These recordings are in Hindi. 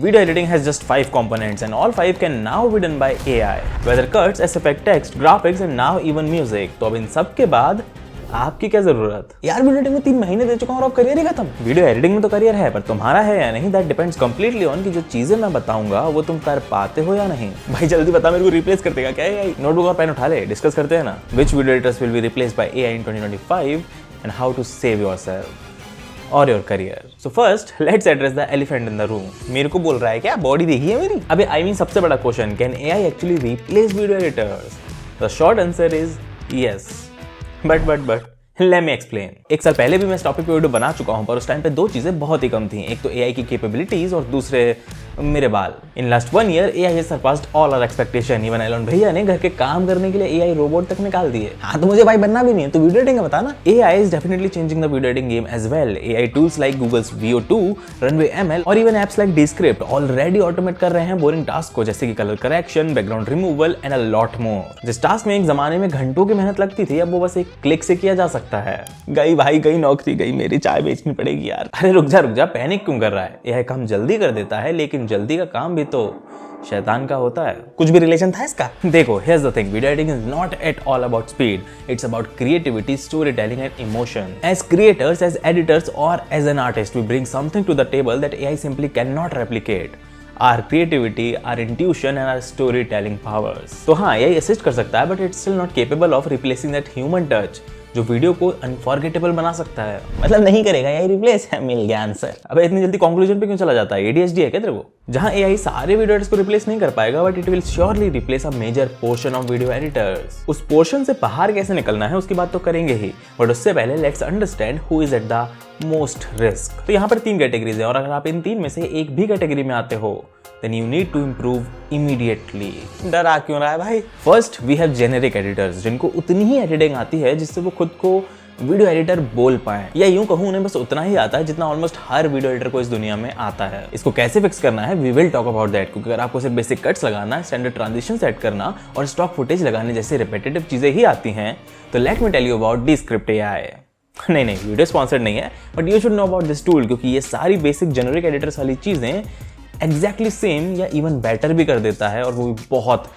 Video editing has just 5 components and all 5 can now be done by AI. Whether cuts, SFX, text, graphics and now even music. तो अब इन सब के बाद आपकी क्या जरूरत? यार वीडियो एडिटिंग में 3 महीने दे चुका हूं और अब करियर ही खत्म। वीडियो एडिटिंग में तो करियर है, पर तुम्हारा है या नहीं दैट डिपेंड्स कंप्लीटली ऑन कि जो चीजें मैं बताऊंगा वो तुम कर पाते हो या नहीं। भाई जल्दी बता, मेरे को रिप्लेस कर देगा क्या एआई? नोटबुक और पेन उठा ले, डिस्कस करते हैं ना। Which video editors will be replaced by AI in 2025 and how to save yourself or your career. So first, let's address the elephant in the room. मेरे को बोल रहा है क्या बॉडी देखी है मेरी? अबे I mean सबसे बड़ा question, can AI actually replace video editors? The short answer is yes. But Let me explain. एक साल पहले भी मैं इस टॉपिक पे वीडियो बना चुका हूं, पर उस टाइम पे 2 चीजें बहुत ही कम थी। एक तो AI की कैपेबिलिटीज और दूसरे मेरे बाल। In last 1 year AI has surpassed all our expectation. Even Elon भैया ने घर के काम करने के लिए AI रोबोट तक निकाल दिए। हाँ तो मुझे भाई बनना भी नहीं है, तो वीडियो एडिटिंग का बता ना। AI is definitely changing the video editing game as well. AI tools like Google's VO2, Runway ML और even apps like Descript already automate कर रहे हैं बोरिंग टास्क को, जैसे कि colour correction, background removal and a lot more. जिस टास्क में एक जमाने में घंटों की मेहनत लगती थी, अब वो बस एक क्लिक से किया जा सकता है। गई भाई गई नौकरी गई, मेरी चाय बेचनी पड़ेगी यार। अरे रुक जा, पैनिक क्यों कर रहा है? यह काम जल्दी कर देता है, लेकिन जल्दी का काम भी तो शैतान का होता है। कुछ भी रिलेशन था इसका? देखो, here's the thing, video editing is not at all about speed. It's about creativity, storytelling and emotion. As creators, as editors or as an artist, we bring something to the table that AI simply cannot replicate. Our creativity, our intuition and our storytelling powers. तो हाँ, AI assist कर सकता है, but it's still not capable of replacing that human touch जो वीडियो को अनफॉरगेटेबल बना सकता है। मतलब नहीं करेगा यही रिप्लेस है, मिल गया आंसर। अबे इतनी जल्दी कंक्लूजन पे क्यों चला जाता है? ADHD है क्या तेरे को? जहां AI सारे वीडियो एडिटर्स को रिप्लेस नहीं कर पाएगा, but it will surely replace a major portion of video editors. उस पोर्शन से बाहर कैसे निकलना है उसकी बात तो करेंगे ही, बट उससे पहले let's understand who is at the most risk. तो यहाँ पर 3 कैटेगरीज है और अगर आप इन 3 में से एक भी कैटेगरी में आते हो then you need to improve immediately. डरा क्यों रहा है भाई? First we have generic editors जिनको उतनी ही एडिटिंग आती है जिससे वो खुद को वीडियो एडिटर बोल पाए, या यूं कहूं उन्हें बस उतना ही आता है जितना ऑलमोस्ट हर वीडियो एडिटर को इस दुनिया में आता है। इसको कैसे फिक्स करना है we will talk about that, क्योंकि अगर आपको सिर्फ बेसिक कट्स लगाना, स्टैंडर्ड ट्रांजिशन सेट करना और स्टॉक फुटेज लगाने जैसे रिपीटेटिव चीजें ही आती हैं, तो let me tell you about Descript AI. नहीं वीडियो स्पॉन्सर्ड नहीं है, but you should know about this tool, क्योंकि ये सारी बेसिक जेनरिक एडिटर्स वाली चीजें एग्जैक्टली सेम या इवन बेटर भी कर देता है, और वो भी बहुत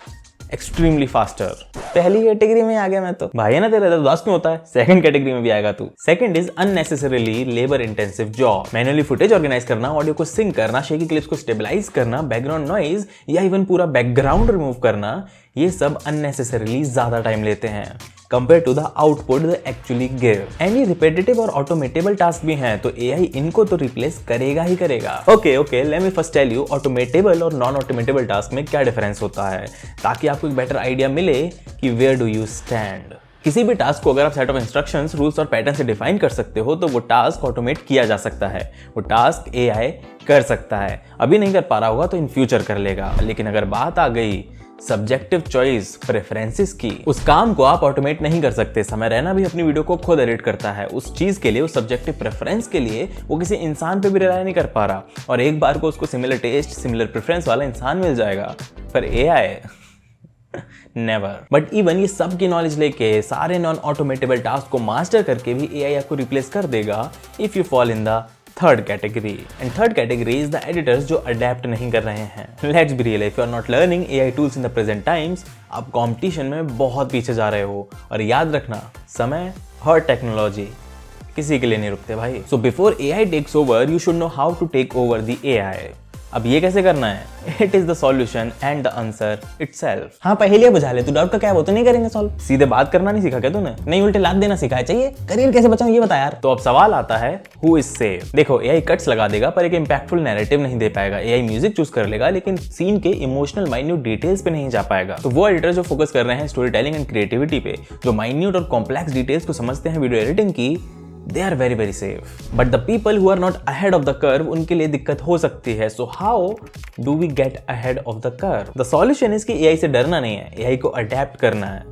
एक्सट्रीमली फास्टर। पहली कैटेगरी में आ गया मैं तो। भाई है ना तेरा, तो 10 क्यों होता है? सेकंड कैटेगरी में भी आएगा तू। Second is unnecessarily labour intensive job. Manually footage organise करना, ऑडियो को सिंक करना, शेकी क्लिप्स को स्टेबलाइज करना, बैकग्राउंड नॉइज या इवन पूरा बैकग्राउंड रिमूव करना, ये सब अननेसेसरीली ज्यादा टाइम लेते हैं compare to the output they actually give. And ये रिपीटेटिव और ऑटोमेटेबल टास्क भी हैं, तो AI इनको तो रिप्लेस करेगा ही करेगा। Okay, let me first tell you automatable और नॉन ऑटोमेटेबल टास्क में क्या डिफरेंस होता है, ताकि आपको एक बेटर आइडिया मिले कि वेयर डू यू स्टैंड। किसी भी टास्क को अगर आप सेट ऑफ इंस्ट्रक्शंस, रूल्स और पैटर्न से डिफाइन कर सकते हो, तो वो टास्क ऑटोमेट किया जा सकता है। वो टास्क AI कर सकता है। अभी नहीं कर पा रहा होगा तो इन फ्यूचर कर लेगा। लेकिन अगर बात आ गई सब्जेक्टिव चॉइस, प्रेफरेंसेस की, उस काम को आप ऑटोमेट नहीं कर सकते। समय रहना भी अपनी वीडियो को खुद एडिट करता है। उस चीज के लिए, उस सब्जेक्टिव प्रेफरेंस के लिए वो किसी इंसान पे भी रिलाय नहीं कर पा रहा, और एक बार को उसको सिमिलर टेस्ट, सिमिलर प्रेफरेंस वाला इंसान मिल जाएगा, पर AI नेवर। बट इवन ये सब की नॉलेज लेके, सारे नॉन ऑटोमेटेबल टास्क को मास्टर करके भी AI आपको रिप्लेस कर देगा if you fall in the third category. And third category is the editors जो अडेप्ट नहीं कर रहे हैं। Let's be real, if you are not learning AI tools in the present times, आप कंपटीशन में बहुत पीछे जा रहे हो। और याद रखना, समय और टेक्नोलॉजी किसी के लिए नहीं रुकते भाई। So before AI takes over, you should know how to take over the AI. अब ये कैसे करना है? It is the solution and the answer itself. हाँ पहेलियां बुझा ले, तू डाउट का क्या है वो तो नहीं करेंगे सॉल्व। सीधे बात करना नहीं सीखा क्या तूने? नहीं उल्टे लात देना सीखा है। चाहिए करियर कैसे बचाऊं ये बता यार। तो अब सवाल आता है, हु इज सेफ? देखो AI कट्स लगा देगा पर एक इंपैक्टफुल नैरेटिव नहीं दे पाएगा। AI म्यूजिक चूज कर लेगा लेकिन सीन के इमोशनल माइन्यूट डिटेल्स पे नहीं जा पाएगा। तो वो एडिटर जो फोकस कर रहे हैं स्टोरी टेलिंग एंड क्रिएटिविटी पे, जो माइन्यूट और कॉम्प्लेक्स डिटेल्स को समझते हैं वीडियो एडिटिंग की, they are very very safe. But the people who are not ahead of the curve, उनके लिए दिक्कत हो सकती है. So how do we get ahead of the curve? The solution is कि AI से डरना नहीं है, AI को अडेप्ट करना है.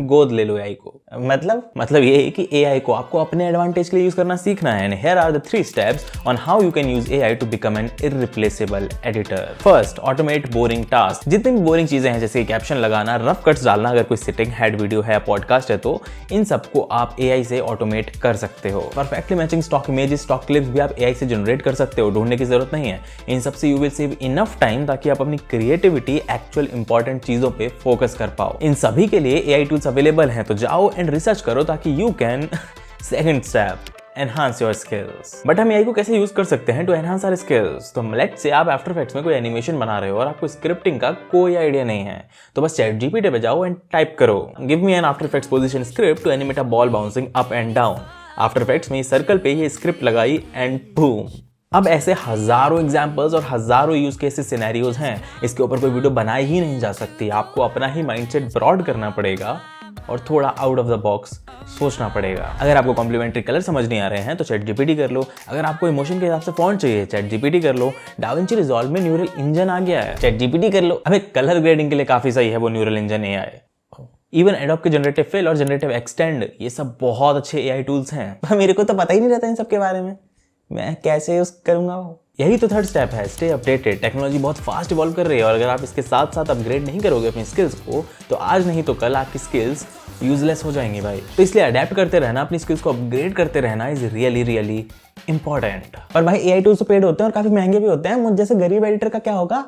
गोद ले लो AI को. मतलब ये है कि AI को आपको अपने एडवांटेज के लिए यूज करना सीखना है। And here are the 3 steps on how you can use AI to become an irreplaceable editor. First, automate boring task. जितनी भी बोरिंग चीजें हैं जैसे कैप्शन लगाना, रफ कट्स डालना, अगर कोई सिटिंग हेड वीडियो है, पॉडकास्ट है, तो इन सबको आप AI से ऑटोमेट कर सकते हो। Perfectly matching stock images, stock clips भी आप AI से जनरेट कर सकते हो, ढूंढने की जरूरत नहीं है। इन सबसे you will save enough time ताकि आप अपनी क्रिएटिविटी एक्चुअल इंपॉर्टेंट चीजों पे फोकस कर पाओ। इन सभी के लिए AI टूल्स अवेलेबल हैं, तो जाओ एंड रिसर्च करो ताकि you can second step, enhance your skills. But हम AI को कैसे यूज कर सकते हैं टू एनहांस आवर स्किल्स? तो लेट्स से आप आफ्टर इफेक्ट्स में कोई एनिमेशन बना रहे हो और आपको स्क्रिप्टिंग का कोई आइडिया नहीं है, तो बस ChatGPT पे जाओ एंड टाइप करो, give me an after effects position script to animate a ball bouncing up and down. After effects में सर्कल पे ये स्क्रिप्ट लगाई एंड बूम। अब ऐसे हजारों एग्जांपल्स और हजारों यूज केसेस सिनेरियोज हैं, इसके ऊपर कोई वीडियो बनाई ही नहीं जा सकती। आपको अपना ही माइंडसेट ब्रॉड करना पड़ेगा और थोड़ा आउट ऑफ द बॉक्स सोचना पड़ेगा। अगर आपको कॉम्प्लीमेंट्री कलर समझ नहीं आ रहे हैं तो ChatGPT कर लो। अगर आपको इमोशन के हिसाब से फॉन्ट चाहिए, ChatGPT कर लो। डाविंची रिजॉल्व में न्यूरल इंजन आ गया है, ChatGPT कर लो। अबे कलर ग्रेडिंग के लिए काफी सही है वो neural engine AI। Even adobe के जनरेटिव फिल और जनरेटिव एक्सटेंड, ये सब बहुत अच्छे AI टूल्स हैं। मेरे को तो पता ही नहीं रहता इन सब के बारे में, मैं कैसे यूज करूंगा वो। यही तो थर्ड स्टेप है, स्टे अपडेटेड। टेक्नोलॉजी बहुत फास्ट इवॉल्व कर रही है और अगर आप इसके साथ साथ अपग्रेड नहीं करोगे अपनी स्किल्स को, तो आज नहीं तो कल आपकी स्किल्स यूजलेस हो जाएंगी भाई। तो इसलिए अडेप्ट करते रहना, अपनी स्किल्स को अपग्रेड करते रहना इज रियली इंपॉर्टेंट। और भाई AI टूल्स तो पेड होते हैं और काफी महंगे भी होते हैं। मुझ जैसे गरीब एडिटर का क्या होगा?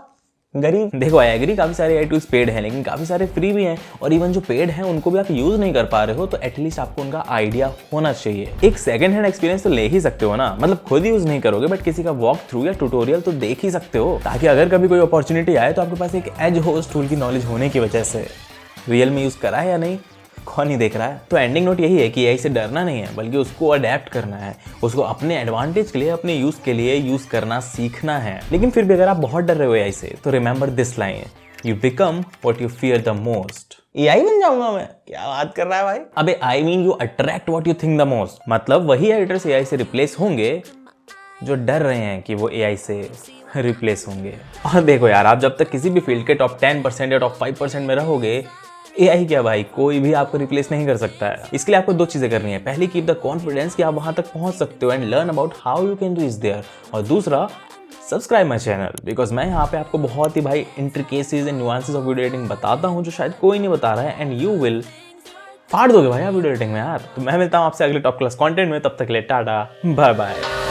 गरीब देखो, आई एग्री, काफी सारे AI टूल्स पेड हैं, लेकिन काफी सारे फ्री भी हैं। और इवन जो पेड हैं उनको भी आप यूज नहीं कर पा रहे हो, तो एटलीस्ट आपको उनका आइडिया होना चाहिए। एक सेकंड हैंड एक्सपीरियंस तो ले ही सकते हो ना, मतलब खुद यूज नहीं करोगे बट किसी का वॉक थ्रू या ट्यूटोरियल तो देख ही सकते हो, ताकि अगर कभी कोई अपॉर्चुनिटी आए तो आपके पास एक एज होस्ट टूल की नॉलेज होने की वजह से रियल में यूज करा है या नहीं कौन ही देख रहा है। तो एंडिंग नोट यही है कि AI से डरना नहीं है, बल्कि उसको अडेप्ट करना है, उसको अपने एडवांटेज के लिए, अपने यूज के लिए यूज करना सीखना है। लेकिन फिर भी अगर आप बहुत डर रहे हो AI से, तो remember this line, you become what you fear the most. AI बन जाऊंगा मैं? क्या बात कर रहा है भाई। अबे I mean you attract what you think the most. मतलब वही एडिटर्स AI से रिप्लेस होंगे जो डर रहे हैं कि वो AI से रिप्लेस होंगे। और देखो यार, आप जब तक किसी भी फील्ड के टॉप 10% या टॉप 5% में रहोगे, AI क्या भाई, कोई भी आपको रिप्लेस नहीं कर सकता है। इसके लिए आपको 2 चीजें करनी है। पहली, कीप द कॉन्फिडेंस कि आप वहां तक पहुंच सकते हो and learn about how you can reach there. और दूसरा, सब्सक्राइब माई चैनल, बिकॉज मैं यहाँ पे आपको बहुत ही भाई intricacies and nuances of video editing बताता हूँ जो शायद कोई नहीं बता रहा है, एंड यू विल फाड़ दोगे भाई आप वीडियो एडिटिंग में यार। तो मैं मिलता हूँ आपसे अगले टॉप क्लास कंटेंट में, तब तक के लिए टाटा बाय बाय।